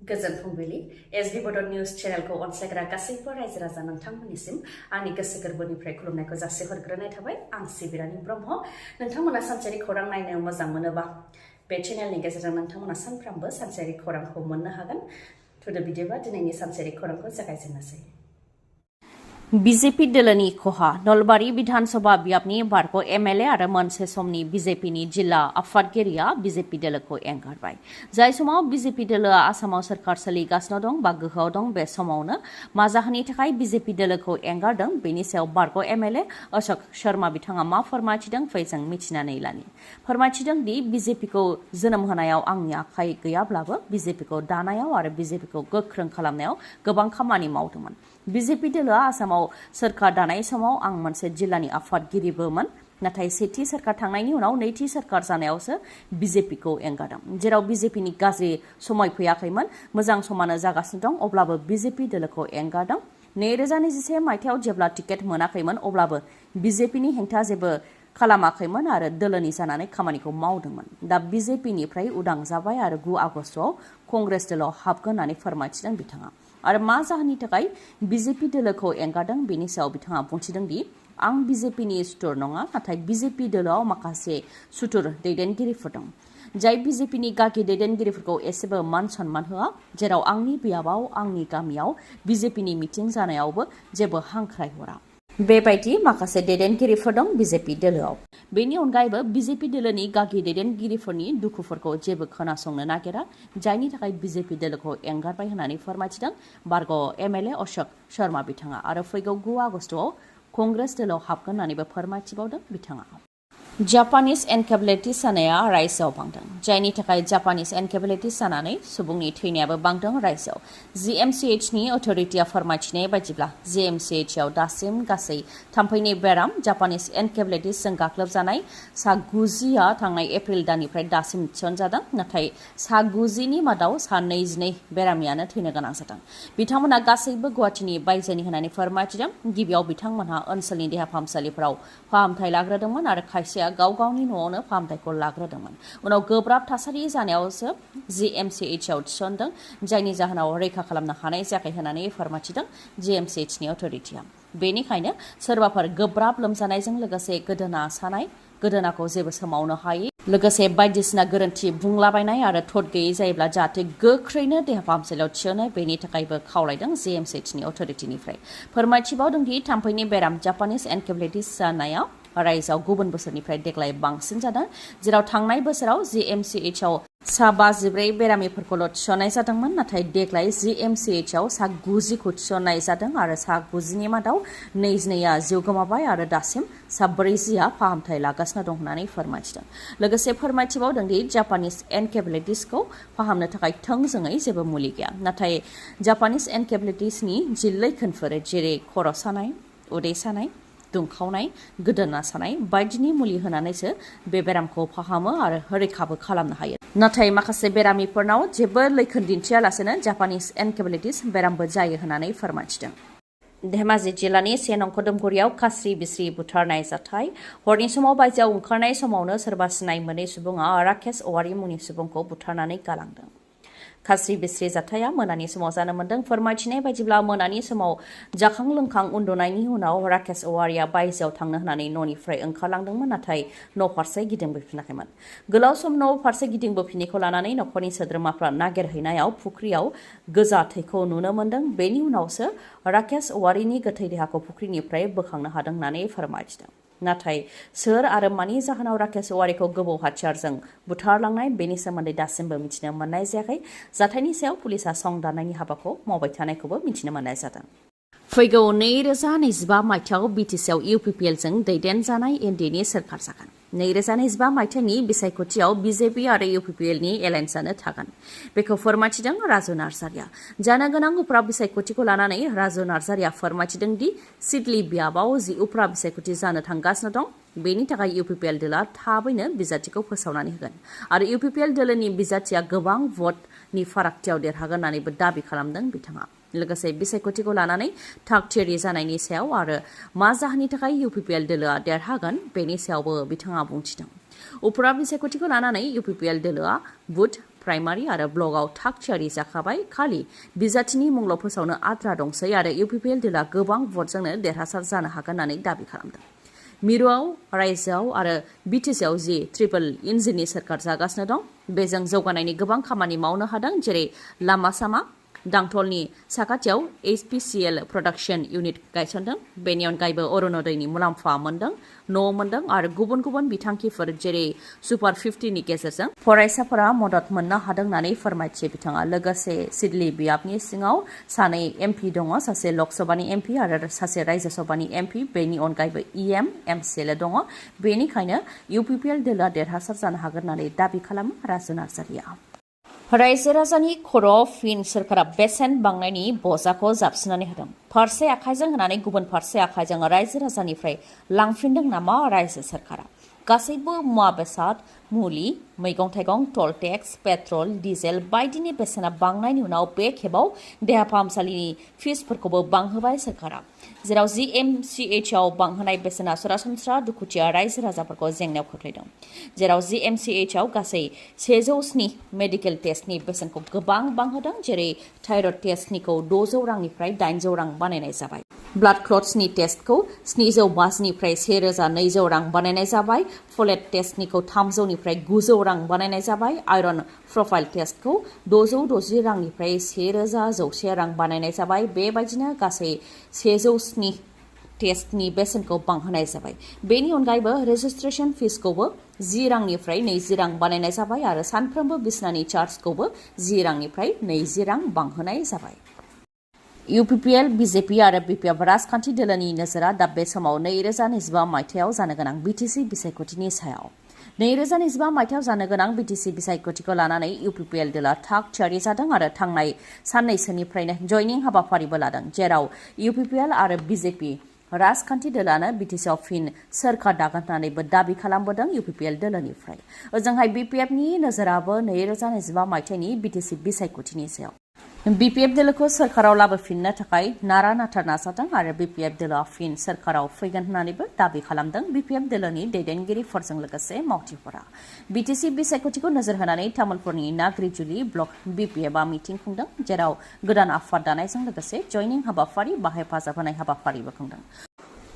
गोजोन फुंबिलि एसबी बड' निउज चेनेलखौ अनसायग्रा गासैबो रायजो राजा नोंथांमोननिसिम आंनि गोसो गोरबोनिफ्राय खुलुमनायखौ जासिहरग्रोनाय थाबाय आं सिबि रानि ब्रह्म नोंथांमोना सानसेयारि खौरां नायनो मोजां मोनोबा बे चेनेलनि गेजेरजों नोंथांमोना सानफ्रामबो सानसेयारि खौरांखौ मोननो हागोन थुदो बिदिबा दिनैनि सानसेयारि खौरांखौ जागायजेननोसै बीजेपी दोलोनि खहा नलबारी विधानसभा बियाबनि बर'ख एमएलए आरो मोनसे समनि बीजेपीनि जिल्ला आफादगिरिया बीजेपी दोलोखौ एंगारबाय जाय समाव बीजेपी दोलोआ आसामाव सोरखार सोलिगासिनो दं बा गोहोआव दं बे समावनो मा जाहोननि थाखाय बीजेपी दोलोखौ एंगारदों बेनि सायाव बर'ख एमएलए अशोक शर्मा बिथाङा मा फोरमायथिदों फै जों मिथिनानै लानि फोरमायथिदों दि बीजेपीखौ जोनोम होनायाव आंनि आखाइ गैयाब्लाबो बीजेपीखौ दानायाव आरो बीजेपीखौ गोख्रों खालामनायाव गोबां खामानि मावदोंमोन बीजेपी दोलोआ आसामाव सोरखार दानाय समाव आं मोनसे जिल्लानि आफादगिरिबोमोन नाथाय सेथि सोरखार थांनायनि उनाव नैथि सोरखार जानायावसो बीजेपीखौ एंगारदों जेराव बीजेपीनि गाज्रि समय फैयाखैमोन मोजां समानो जागासिनो दं अब्लाबो बीजेपी दोलोखौ एंगारदों 2021 मायथाइयाव जेब्ला टिकेट मोनाखैमोन अब्लाबो बीजेपीनि हेंथा जेबो खालामाखैमोन आरो दोलोनि जानानै खामानिखौ मावदोंमोन दा बीजेपीनिफ्राय उदां जाबाय आरो 9 आगस्टआव कंग्रेस दोलोआव हाबगोन होननानै फोरमायथिदों बिथाङा आरो मा जाहोननि थाखाय बीजेपी दोलोखौ एंगारदों बेनि सायाव बिथाङा बुंथिदों दि आं बीजेपीनि सुथुर नङा नाथाय बीजेपी दोलोआव माखासे सुथुर दैदेनगिरिफोर दं जाय बीजेपीनि गागि दैदेनगिरिफोरखौ एसेबो मान सन्मान होआ जेराव आंनि बियाबाव आंनि गामियाव बीजेपीनि मिटिं जानायावबो जेबो हांख्राय हरा बेबायदि माखासे दैदेनगिरिफोर दं बीजेपी दोलोआव बेनि अनगायैबो बीजेपी दोलोनि गागि दैदेनगिरिफोरनि दुखुफोरखौ जेबो खोनासंनो नागिरा जायनि थाखाय बीजेपी दोलोखौ एंगारबाय होननानै फोरमायथिदों बर'ख एमएलए अशोक शर्मा बिथाङा आरो फैगौ 9 आगस्टआव कंग्रेस दोलोआव हाबगोन होननानैबो फोरमायथिबावदों बिथाङा जापानिज एनकेफेलाइटिस जानाया रायजोआव बांदों जायनि थाखाय जापानिज एनकेफेलाइटिस जानानै सुबुंनि थैनायाबो बांदों रायजोआव जीएमसीएचनि अथरिटिया फोरमायथिनाय बायदिब्ला जीएमसीएचआव दासिम गासै थाम्फैनि बेराम जापानिज एनकेफेलाइटिसजों गाग्लोबजानाय सा 90आ थांनाय एप्रिल दाननिफ्राय दासिम थिसनजादों नाथाय सा 90नि मादाव सा 22 बेरामियानो थैनो गोनां जादों बिथांमोना गासैबो गुवाहाटीनि बायजोनि होननानै फोरमायथिदों गिबियाव बिथांमोनहा ओनसोलनि देहा फाहामसालिफोराव फाहामथाय लाग्रोदोंमोन आरो खायसेया गाव गावनि न'आवनो फाहामथायखौ लाग्रोदोंमोन उनाव गोब्राब थासारि जानायावसो जीएमसीएचआव थिसनदों जायनि जाहोनाव रैखा खालामनो हानाय जायाखै होननानै फोरमायथिदों जीएमसीएचनि अथरिटिया बेनिखायनो सोरबाफोर गोब्राब लोमजानायजों लोगोसे गोदोना सानाय गोदोनाखौ जेबो सोमावनो हायै लोगोसे बायदिसिना गोरोन्थि बुंलाबायनाय आरो थद गैयै जायोब्ला जाहाथे गोख्रैनो देहा फाहामसालियाव थिसनो बेनि थाखायबो खावलायदों जीएमसीएचनि अथरिटिनिफ्राय फोरमायथिबावदों दि थाम्फैनि बेराम जापानिज एनकेफेलाइटिस जानाया रायजोआव गुबुन बोसोरनिफ्राय देग्लाय बांसिन जादों जेराव थांनाय बोसोराव जीएमसीएचआव सा 54 बेरामिफोरखौल' थिसननाय जादोंमोन नाथाय देग्लाय जीएमसीएचआव सा 90खौ थिसननाय जादों आरो सा 90नि मादाव 22आ जिउ गोमाबाय आरो दासिम सा 40आ फाहामथाय लागासिनो दं होननानै फोरमायथिदों लोगोसे फोरमायथिबावदों दि जापानिज एनकेफेलाइटिसखौ फाहामनो थाखाय थोंजोङै जेबो मुलि गैया नाथाय जापानिज एनकेफेलाइटिसनि जि लैखोनफोर जेरै खर' सानाय उदै सानाय दुंखावनाय गोदोना सानाय बायदिनि मुलि होनानैसो बे बेरामखौ फाहामो आरो रैखाबो खालामनो हायो नाथाय माखासे बेरामिफोरनाव जेबो लैखोन दिन्थियालासेनो जापानिज एनकेफेलाइटिस बेरामबो जायो होननानै फोरमायथिदों धेमाजि जिल्लानि 1 नं खोदोमगुरियाव खास्रि बिस्रि बुथारनाय जाथाय हरनि समाव बायजोआव ओंखारनाय समावनो सोरबा सिनाय मोनै सुबुङा राकेश औवारी मुंनि सुबुंखौ बुथारनानै गालांदों खास्रि बिस्रि जाथाया मोनानि समाव जानो मोन्दों फोरमायथिनाय बायदिब्ला मोनानि समाव जाखां लोंखां उन्दुनायनि उनाव राकेश औवारीया बायजोआव थांनो होननानै न'निफ्राय ओंखारलांदोंमोन नाथाय न' फारसे गिदिंबोफिनाखैमोन गोलाव सम न' फारसे गिदिंबोफिनैखौ लानानै न'खरनि सोद्रोमाफ्रा नागिरहैनायाव फुख्रियाव गोजा थैखौ नुनो मोन्दों बेनि उनावसो राकेश औवारीनि गोथै देहाखौ फुख्रिनिफ्राय बोखांनो हादों होननानै फोरमायथिदों नाथाय सोर आरो मानि जाहोनाव राकेश औवारीखौ गोबौ हाथियारजों बुथारलांनाय बेनि सोमोन्दै दासिमबो मिथिनो मोननाय जायाखै जाथायनि सायाव पुलिसा संदाननायनि हाबाखौ मावबाय थानायखौबो मिथिनो मोननाय जादों फैगौ 2025 मायथाइयाव बीटीसीआव UPPLजों दैदेनजानाय एनडीएनि सोरखार जागोन 2025 मायथाइनि बिसायख'थियाव बीजेपी आरो UPPLनि एलायन्सआनो थागोन बेखौ फोरमायथिदों राजु नार्जारिया जानो गोनां उफ्रा बिसायख'थिखौ लानानै राजु नार्जारिया फोरमायथिदों दि सिडली बियाबाव जि उफ्रा बिसायख'थि जानो थांगासिनो दं बेनि थाखाय UPPL दोला थाबैनो बिजाथिखौ फोसावनानै होगोन आरो UPPL दोलोनि बिजाथिया गोबां भटनि फारागथियाव देरहागोन होननानैबो दाबि खालामदों बिथाङा लोगोसे बिसायख'थिखौ लानानै थागथियारि जानायनि सायाव आरो मा जाहोननि थाखाय UPPL दोलोआ देरहागोन बेनि सायावबो बिथाङा बुंथिदों उफ्रा बिसायख'थिखौ लानानै UPPL दोलोआ बुध प्राइमारि आरो ब्लकआव थाग थियारि जाखाबाय खालि बिजाथिनि मुंल' फोसावनो आद्रा दंसै आरो UPPL दोला गोबां भटजोंनो देरहासार जानो हागोन होननानै दाबि खालामदों। मिरुआव रायजोआव आरो BTCआव जि ट्रिपल इन्जिननि सोरखार जागासिनो दं बेजों जौगानायनि गोबां खामानि मावनो हादों जेरै लामा सामा दांथलनि साखाथियाव HPCL प्रडाक्शन इउनिट गायसनदों बेनि अनगायैबो अरुणोदयनि मुलाम्फा मोनदों न' मोनदों आरो गुबुन गुबुन बिथांखिफोर जेरै सुपार 50नि गेजेरजों फरायसाफोरा मदद मोननो हादों होननानै फोरमायथियो बिथाङा लोगोसे सिडली बियाबनि सिङाव सानै MP दङ सासे लकसभानि MP आरो सासे रायजो सभानि MP बेनि अनगायैबो EM MCL दङ बेनिखायनो UPPL दोला देरहासार जानो हागोन होननानै दाबि खालामो राजु नार्जारिया। रायजो राजानि खर'आव फिन सोरखारा बेसेन बांनायनि बजाखौ जाबसिननानै होदों। फारसे आखाइजों होनानै गुबुन फारसे आखाइजों रायजो राजानिफ्राय लांफिनदों नामा रायजो सोरखारा? गासैबो मुवा बेसाद मुलि मैगं थाइगं टल टेक्स पेट्रल डिजेल बायदिनि बेसेना बांनायनि उनाव बे खेबाव देहा फाहामसालिनि फिसफोरखौबो बांहोबाय सोरखारा जेराव GMCHआव बांहोनाय बेसेना सरासनस्रा दुखुथिया रायजो राजाफोरखौ जेंनायाव खोख्लैदों जेराव GMCHआव गासै 107 मेडिकेल टेस्टनि बेसेनखौ गोबां बांहोदों जेरै थायरइड टेस्टनिखौ 600 रांनिफ्राय 800 रां बानायनाय जाबाय ब्लाड क्लट्सनि टेस्टखौ 750निफ्राय 1200 रां बानायनाय जाबाय फलेट टेस्टनिखौ 300निफ्राय 900 रां बानायनाय जाबाय आयरन प्रफाइल टेस्टखौ 660 रांनिफ्राय 1100 रां बानायनाय जाबाय बेबायदिनो गासै 107 टेस्टनि बेसेनखौ बांहोनाय जाबाय बेनि अनगायैबो रेजिस्ट्रेशन फिसखौबो 10 रांनिफ्राय 20 रां बानायनाय जाबाय आरो सानफ्रोमबो बिसनानि चार्जखौबो 10 रांनिफ्राय 20 रां बांहोनाय जाबाय। UPPL BJP आरो BPF राजखान्थि दोलोनि नोजोरा दा बे समाव 2025 मायथाइयाव जानो गोनां BTC बिसायख'थिनि सायाव 2025 मायथाइयाव जानो गोनां BTC बिसायख'थिखौ लानानै UPPL दोला थाग थियारि जादों आरो थांनाय साननैसोनिफ्रायनो जयनिं हाबाफारिबो लादों जेराव UPPL आरो BJP राजखान्थि दोलानो BTCआव फिन सोरखार दागोन होननानैबो दाबि खालामबोदों UPPL दोलोनिफ्राय ओजोंहाय BPFनि नोजोराबो 2025 मायथाइनि BTC बिसायख'थिनि सायाव BPF दोलोखौ सोरखाराव लाबोफिननो थाखाय नारा नाथा नाजादों आरो BPF दोलोआ फिन सोरखाराव फैगोन होननानैबो दाबि खालामदों BPF दोलोनि दैदेनगिरिफोरजों लोगोसे मावथिफोरा BTC बिसायख'थिखौ नोजोर होनानै तामुलपुरनि नाग्रिजुलि ब्लक BPFआ मिटिं खुंदों जेराव गोदान आफाद दानायजों लोगोसे जयनिं हाबाफारि बा हेफाजाब होनाय हाबाफारिबो खुंदों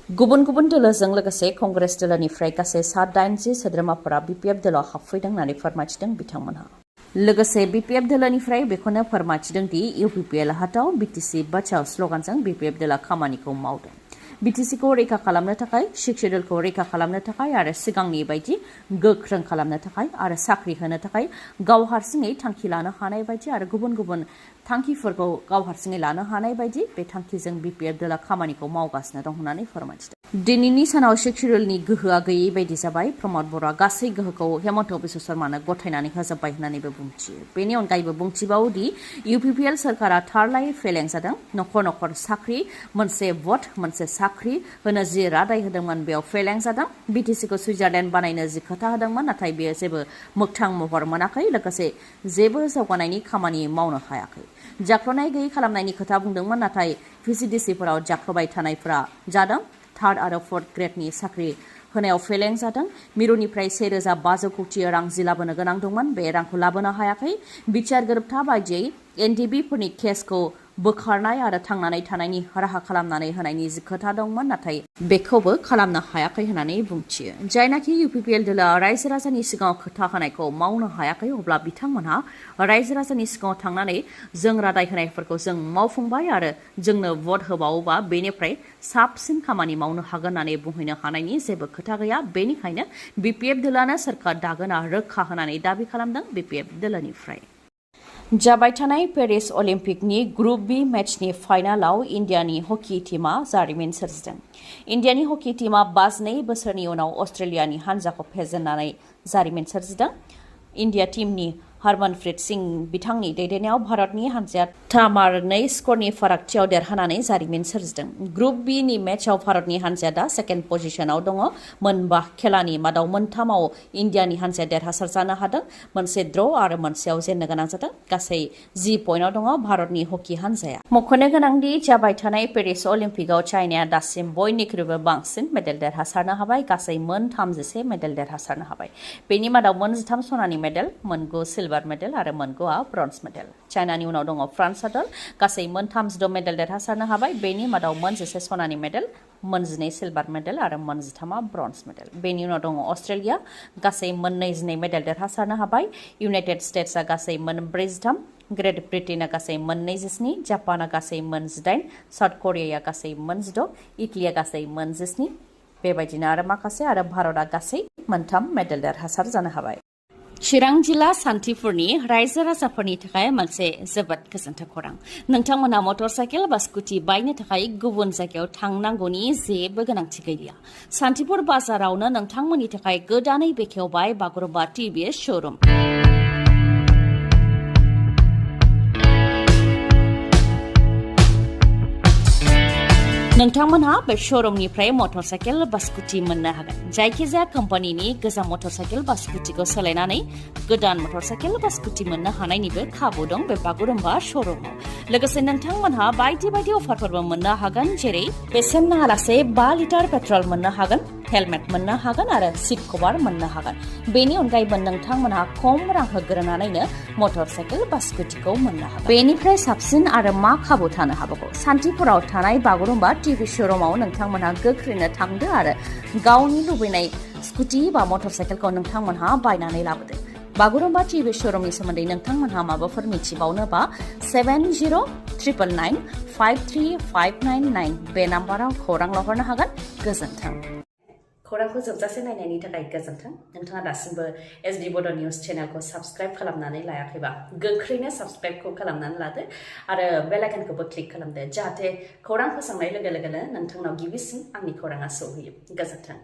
गुबुन गुबुन दोलोजों लोगोसे कंग्रेस दोलोनिफ्राय गासै 80 सोद्रोमाफोरा BPF दोलोआव हाबफैदों होननानै फोरमायथिदों बिथांमोनहा लोगोसे BPF दोलोनिफ्राय बेखौनो फोरमायथिदों दि UPPL हाथाव BTC बचाव स्लगानजों BPF दोला खामानिखौ मावदों BTCखौ रैखा खालामनो थाखाय शिक्षादलखौ रैखा खालामनो थाखाय आरो सिगांनि बायदि गोख्रों खालामनो थाखाय आरो साख्रि होनो थाखाय गाव हारसिङै थांखि लानो हानाय बायदि आरो गुबुन गुबुन थांखिफोरखौ गाव हारसिङै लानो हानाय बायदि बे थांखिजों BPF दोला खामानिखौ मावगासिनो दं होननानै फोरमायथिदों दिनैनि सानाव शिक्षादलनि गोहोआ गैयै बायदि जाबाय प्रमद बर'आ गासै गोहोखौ हेमन्त बिश्व शर्मानो गथायनानै होजोबबाय होननानैबो बुंथियो बेनि अनगायैबो बुंथिबावोदि UPPL सोरखारा थारलायै फेलें जादों नखर नखर साख्रि मोनसे भट मोनसे साख्रि होनो जि रादाय होदोंमोन बेयाव फेलें जादों BTCखौ सुइजारलेण्ड बानायनो जि खोथा होदोंमोन नाथाय बेयो जेबो मोगथां महर मोनाखै लोगोसे जेबो जौगानायनि खामानि मावनो हायाखै जाख्ल'नाय गैयै खालामनायनि खोथा बुंदोंमोन नाथाय VCDCफोराव जाख्ल'बाय थानायफोरा जादों थार्ड आरो फोर्थ ग्रेडनि साख्रि होनायाव फेलें जादों मिरुनिफ्राय 1500 कोटि रां जि लाबोनो गोनां दंमोन बे रांखौ लाबोनो हायाखै बिचार गोरोबथा बायदियै NDBफोरनि केसखौ बोखारनाय आरो थांनानै थानायनि राहा खालामनानै होनायनि जि खोथा दंमोन नाथाय बेखौबो खालामनो हायाखै होननानै बुंथियो जायनाखि UPPL दोला रायजो राजानि सिगाङाव खोथा होनायखौ मावनो हायाखै अब्ला बिथांमोनहा रायजो राजानि सिगाङाव थांनानै जों रादाय होनायफोरखौ जों मावफुंबाय आरो जोंनो भट होबावोबा बेनिफ्राय साबसिन खामानि मावनो हागोन होननानै बुंहैनो हानायनि जेबो खोथा गैया बेनिखायनो BPF दोलानो सोरखार दागोना रोखा होननानै दाबि खालामदों BPF दोलोनिफ्राय जाबाय थानाय पेरिस अलिम्पिकनि ग्रुप बी मेचनि फाइनालाव इन्डियानि हकी टीमा जारिमिन सोरजिदों इन्डियानि हकी टीमा 52 बोसोरनि उनाव अस्ट्रेलियानि हानजाखौ फेजेननानै जारिमिन सोरजिदों इन्डिया टीमनि हरमनप्रीत सिंह बिथांनि दैदेननायाव भारतनि हानजाया 3-2 स्करनि फारागथियाव देरहानानै जारिमिन सोरजिदों ग्रुप बी नि मेचआव भारतनि हानजाया दा सेकेन्ड पजिशनाव दङ मोनबा खेलानि मादाव मोनथामाव इन्डियानि हानजाया देरहासार जानो हादों मोनसे ड्र आरो मोनसेयाव जेननो गोनां जादों गासै 10 पइन्टआव दङ भारतनि हकी हानजाया मख'नो गोनांदि जाबाय थानाय पेरिस अलिम्पिकआव चाइनाया दासिम बयनिख्रुइबो बांसिन मेडेल देरहासारनो हाबाय गासै 33 मेडेल देरहासारनो हाबाय बेनि मादाव 13 सनानि मेडेल 9 सिलभार सिलभार मेडेल आरो मोनगुआ ब्रन्ज मेडेल चाइनानि उनाव दङ फ्रान्स हादर गासै मोनथाम जिद' मेडेल देरहासारनो हाबाय बेनि मादाव मोनजिसे सनानि मेडेल मोनजिनै सिलभार मेडेल आरो मोनजिथामा ब्रन्ज मेडेल बेनि उनाव दङ अस्ट्रेलिया गासै मोननैजिनै मेडेल देरहासारनो हाबाय इउनाइटेड स्टेट्सआ गासै मोनब्रैजिथाम ग्रेट ब्रिटेनआ गासै मोननैजिस्नि जापानआ गासै मोनजिदाइन साउथ करियाया गासै मोनजिद' इटलीया गासै मोनजिस्नि बेबायदिनो आरो माखासे आरो भारतआ गासै मोनथाम मेडेल देरहासार जानो हाबाय चिरां जिल्ला सान्थिपुरनि रायजो राजाफोरनि थाखाय मोनसे जोबोद गोजोनथाव खौरां नोंथांमोना मटर साइकेल बा स्कुटि बायनो थाखाय गुबुन जायगायाव थांनांगौनि जेबो गोनांथि गैलिया सान्थिपुर बाजारावनो नोंथांमोननि थाखाय गोदानै बेखेवबाय बागुरुम्बा टिभिएस श'रुम नोंथांमोनहा बे श'रुमनिफ्राय मटर साइकेल बा स्कुटि मोननो हागोन जायखिजाया कम्पानिनि गोजाम मटर साइकेल बा स्कुटिखौ सोलायनानै गोदान मटर साइकेल बा स्कुटि मोननो हानायनिबो खाबु दं बे बागुरुम्बा श'रुमाव लोगोसे नोंथांमोनहा बायदि बायदि अफारफोरबो मोननो हागोन जेरै बेसेन नाङालासे 5 लिटार पेट्रल मोननो हागोन हेलमेट मोननो हागोन आरो सिट कभार मोननो हागोन बेनि अनगायैबो नोंथांमोनहा खम रां होग्रोनानैनो मटर साइकेल बा स्कुटिखौ मोननो हागोन बेनिफ्राय साबसिन आरो मा खाबु थानो हाबावगौ सान्थिपुराव थानाय बागुरुम्बा टिभि श'रुमाव नोंथांमोनहा गोख्रैनो थांदो आरो गावनि लुबैनाय स्कुटि बा मटर साइकेलखौ नोंथांमोनहा बायनानै लाबोदो बागुरुम्बा टिभि श'रुमनि सोमोन्दै नोंथांमोनहा माबाफोर मिथिबावनोबा 7039353599 बे नाम्बाराव खौरां हरनो हागोन गोजोन्थों खौरांखौ जोबजासे नायनायनि थाखाय गोजोन्थों नोंथाङा दासिमबो एसबि बड' निउस चेनेलखौ साबस्क्राइब खालामनानै लायाखैबा गोख्रैनो साबस्क्राइबखौ खालामनानै लादो आरो बेल आइकनखौबो क्लिक खालामदो जाहाथे खौरां फोसावनाय लोगो लोगोनो नोंथांनाव गिबिसिन आंनि खौराङा सौहैयो गोजोन्थों